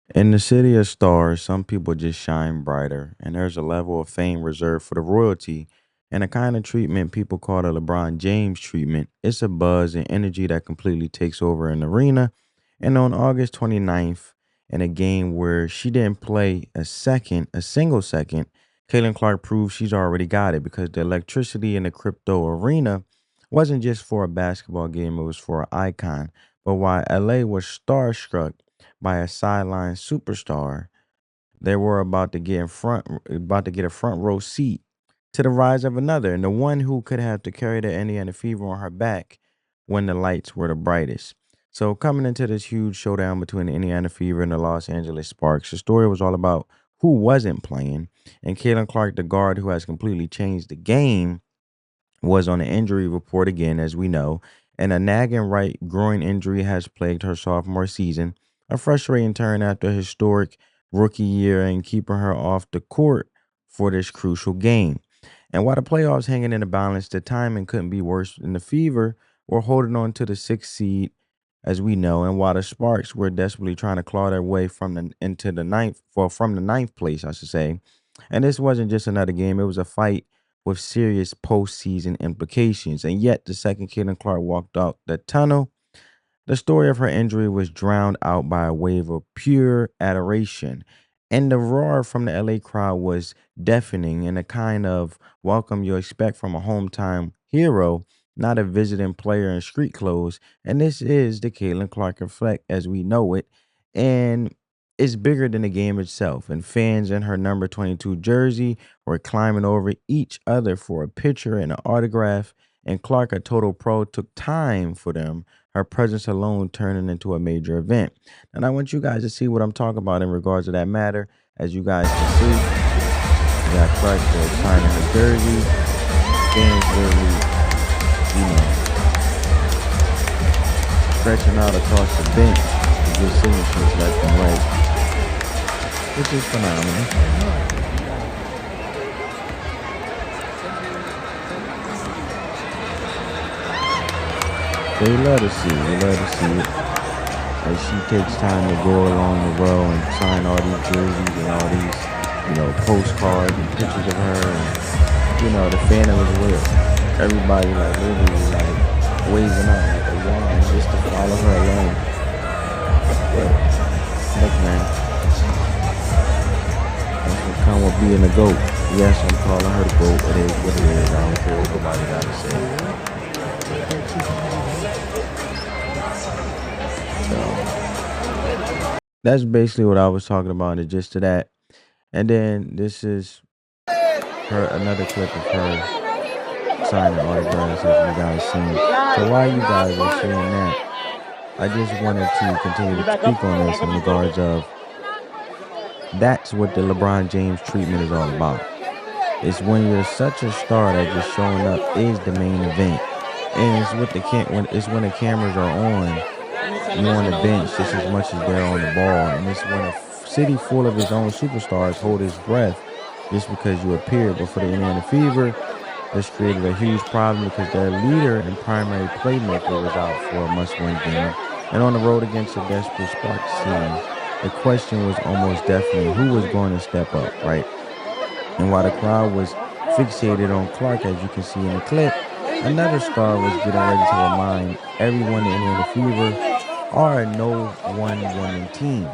In the city of stars, some people just shine brighter, and there's a level of fame reserved for the royalty and a kind of treatment people call the LeBron James treatment. It's a buzz and energy that completely takes over an arena. And on August 29th, in a game where she didn't play a single second, Caitlin Clark proved she's already got it because the electricity in the crypto arena wasn't just for a basketball game, it was for an icon. But while LA was starstruck, by a sideline superstar. They were about to get a front row seat to the rise of another, and the one who could have to carry the Indiana Fever on her back when the lights were the brightest. So coming into this huge showdown between the Indiana Fever and the Los Angeles Sparks, the story was all about who wasn't playing, and Caitlin Clark, the guard who has completely changed the game, was on the injury report again, as we know, and a nagging right groin injury has plagued her sophomore season, a frustrating turn after a historic rookie year and keeping her off the court for this crucial game. And while the playoffs hanging in the balance, the timing couldn't be worse than the Fever were holding on to the sixth seed, as we know, and while the Sparks were desperately trying to claw their way from the into the ninth, well, from the ninth place, I should say. And this wasn't just another game; it was a fight with serious postseason implications. And yet, the second Caitlin Clark walked out the tunnel, the story of her injury was drowned out by a wave of pure adoration. And the roar from the LA crowd was deafening and a kind of welcome you expect from a hometown hero, not a visiting player in street clothes. And this is the Caitlin Clark effect as we know it. And it's bigger than the game itself. And fans in her number 22 jersey were climbing over each other for a picture and an autograph. And Clark, a total pro, took time for them, her presence alone turning into a major event. And I want you guys to see what I'm talking about in regards to that matter. As you guys can see, we got Clark there signing her jersey. Fans literally, you know, stretching out across the bench to get signatures left and right, which is phenomenal. They love to see it. They love to see it. As she takes time to go along the row and sign all these jerseys and all these, postcards and pictures of her. And, the fandom is real. Everybody, like, literally, like, waving out like a wand just to follow her along. But, look, man, that's what come with being a GOAT. Yes, I'm calling her the GOAT. It is what it is. I don't care what nobody got to say. So, that's basically what I was talking about, the gist of that. And then this is her another clip of her signing autographs as you guys seen. So while you guys are seeing that, I just wanted to continue to speak on this in regards of that's what the LeBron James treatment is all about. It's when you're such a star that just showing up is the main event. And it's with when the cameras are on, you on the bench just as much as they're on the ball. And it's when a city full of his own superstars hold his breath just because you appeared. But for the Indiana Fever, this created a huge problem because their leader and primary playmaker was out for a must-win game. And on the road against a desperate Sparks team, the question was almost definitely who was going to step up, right? And while the crowd was fixated on Clark, as you can see in the clip, another star was getting ready to remind everyone in the Fever are a no one woman team.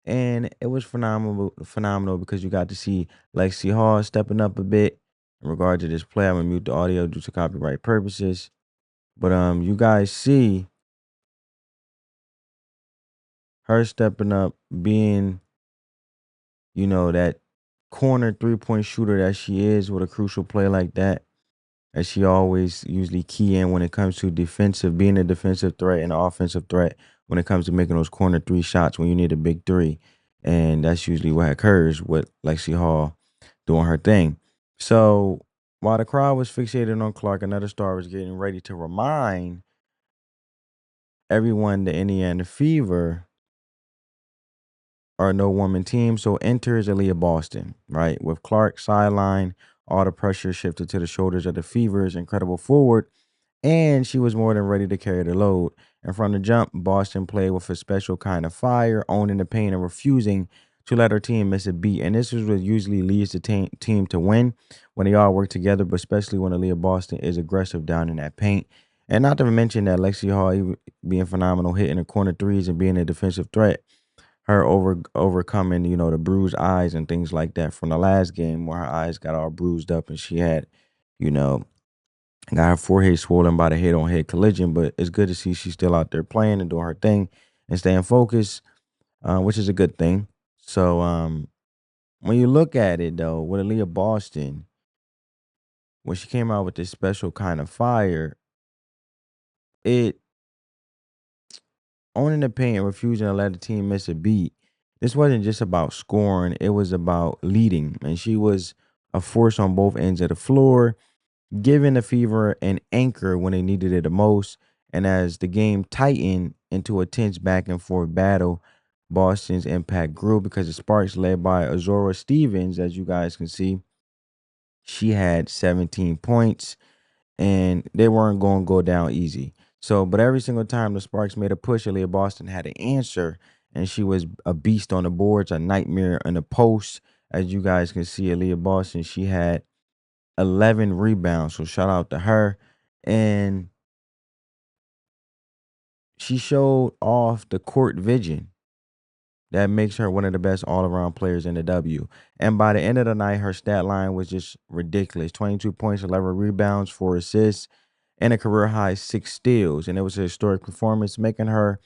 And it was phenomenal because you got to see Lexi Hall stepping up a bit in regard to this play. I'm gonna mute the audio due to copyright purposes. But you guys see her stepping up, being, that corner 3-point shooter that she is with a crucial play like that, as she always usually key in when it comes to being a defensive threat and an offensive threat when it comes to making those corner three shots when you need a big three. And that's usually what occurs with Lexi Hall doing her thing. So while the crowd was fixated on Clark, another star was getting ready to remind everyone the Indiana Fever are no woman team. So enters Aliyah Boston, right? With Clark sideline, all the pressure shifted to the shoulders of the Fever's incredible forward. and she was more than ready to carry the load. And from the jump, Boston played with a special kind of fire, owning the paint and refusing to let her team miss a beat. And this is what usually leads the team to win when they all work together, but especially when Aliyah Boston is aggressive down in that paint. And not to mention that Lexi Hall being phenomenal, hitting the corner threes and being a defensive threat. Her overcoming, the bruised eyes and things like that from the last game where her eyes got all bruised up and she had, you know, got her forehead swollen by the head-on-head collision, but it's good to see she's still out there playing and doing her thing and staying focused, which is a good thing. So when you look at it though, with Aliyah Boston, when she came out with this special kind of fire, it owning the paint and refusing to let the team miss a beat. This wasn't just about scoring; it was about leading, and she was a force on both ends of the floor, giving the Fever an anchor when they needed it the most. And as the game tightened into a tense back and forth battle, Boston's impact grew because the Sparks, led by Azora Stevens, as you guys can see, she had 17 points and they weren't going to go down easy. So, but every single time the Sparks made a push, Aliyah Boston had an answer, and she was a beast on the boards, a nightmare in the post. As you guys can see, Aliyah Boston, she had 11 rebounds. So shout out to her. And she showed off the court vision that makes her one of the best all-around players in the W. And by the end of the night, her stat line was just ridiculous. 22 points, 11 rebounds, 4 assists, and a career high 6 steals. And it was a historic performance, making her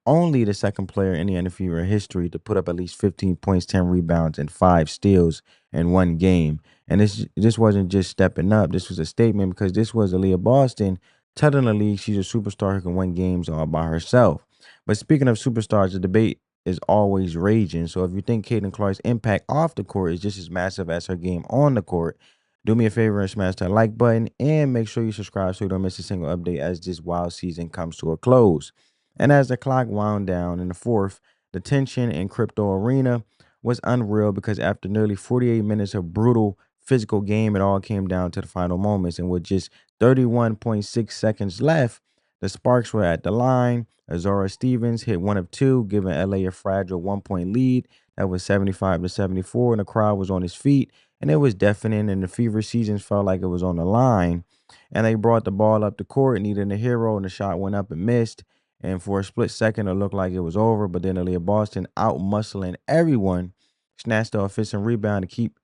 only the second player in the NFL history to put up at least 15 points, 10 rebounds, and 5 steals in one game. And this wasn't just stepping up. This was a statement because this was Aliyah Boston telling the league she's a superstar who can win games all by herself. But speaking of superstars, the debate is always raging. So if you think Caitlin Clark's impact off the court is just as massive as her game on the court, do me a favor and smash that like button and make sure you subscribe so you don't miss a single update as this wild season comes to a close. And as the clock wound down in the fourth, the tension in Crypto Arena was unreal because after nearly 48 minutes of brutal physical game, it all came down to the final moments. And with just 31.6 seconds left, the Sparks were at the line. Azora Stevens hit one of two, giving LA a fragile 1 point lead. That was 75-74, and the crowd was on its feet. And it was deafening, and the Fever seasons felt like it was on the line. And they brought the ball up the court, needing a hero, and the shot went up and missed. And for a split second, it looked like it was over. But then Aliyah Boston, out muscling everyone, snatched the offensive rebound to keep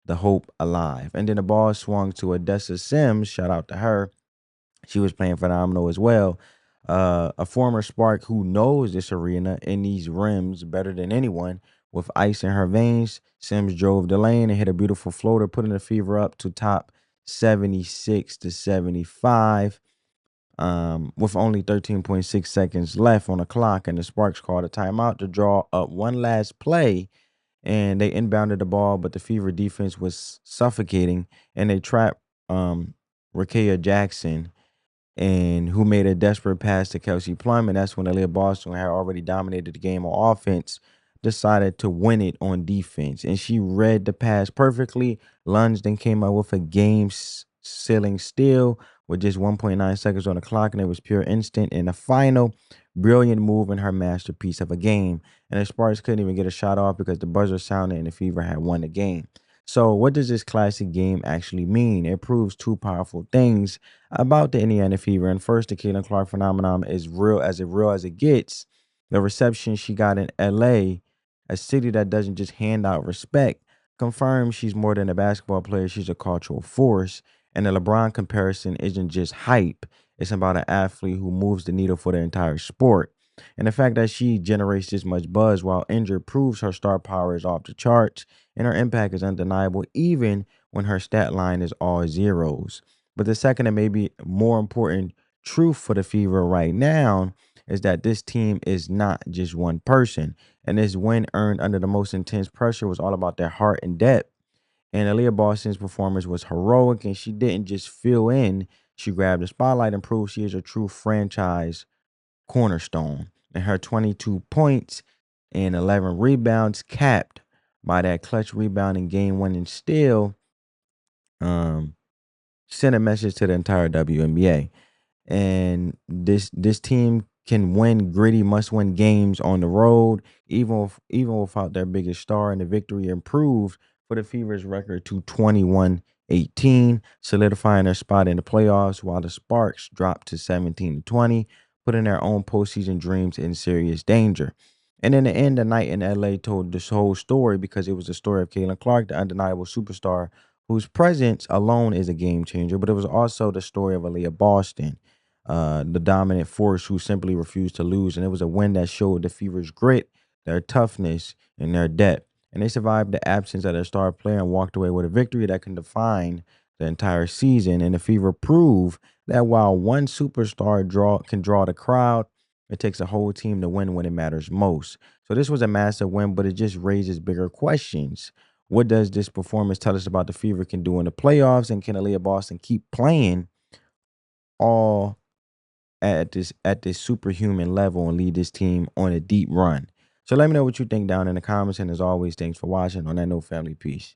the hope alive. And then the ball swung to Odessa Sims. Shout out to her. She was playing phenomenal as well. A former Spark who knows this arena and these rims better than anyone. With ice in her veins, Sims drove the lane and hit a beautiful floater, putting the Fever up to top 76-75. With only 13.6 seconds left on the clock, and the Sparks called a timeout to draw up one last play. And they inbounded the ball, but the Fever defense was suffocating, and they trapped Rakia Jackson, and who made a desperate pass to Kelsey Plum. And that's when Aliyah Boston, who had already dominated the game on offense, decided to win it on defense. And she read the pass perfectly, lunged, and came out with a game-sealing steal with just 1.9 seconds on the clock. And it was pure instant in the final. Brilliant move in her masterpiece of a game. And the Sparks couldn't even get a shot off because the buzzer sounded and the Fever had won the game. So what does this classic game actually mean? It proves two powerful things about the Indiana Fever. And first, the Caitlin Clark phenomenon is real as it gets. The reception she got in LA, a city that doesn't just hand out respect, confirms she's more than a basketball player. She's a cultural force. And the LeBron comparison isn't just hype. It's about an athlete who moves the needle for the entire sport. And the fact that she generates this much buzz while injured proves her star power is off the charts and her impact is undeniable, even when her stat line is all zeros. But the second and maybe more important truth for the Fever right now is that this team is not just one person. And this win earned under the most intense pressure was all about their heart and depth. And Aliyah Boston's performance was heroic, and she didn't just fill in. She grabbed the spotlight and proved she is a true franchise cornerstone. And her 22 points and 11 rebounds, capped by that clutch rebound and game-winning steal, um, sent a message to the entire WNBA. and this team can win gritty must-win games on the road, even without their biggest star. And the victory improved for the Fever's record to 21-18, solidifying their spot in the playoffs, while the Sparks dropped to 17-20, putting their own postseason dreams in serious danger. And in the end, the night in LA told this whole story because it was the story of Caitlin Clark, the undeniable superstar whose presence alone is a game changer, but it was also the story of Aliyah Boston, the dominant force who simply refused to lose. And it was a win that showed the Fever's grit, their toughness, and their depth. And they survived the absence of their star player and walked away with a victory that can define the entire season. And the Fever proved that while one superstar can draw the crowd, it takes a whole team to win when it matters most. So this was a massive win, but it just raises bigger questions. What does this performance tell us about the Fever can do in the playoffs? And can Aliyah Boston keep playing all at this superhuman level and lead this team on a deep run? So let me know what you think down in the comments. And as always, thanks for watching. On that note, family, peace.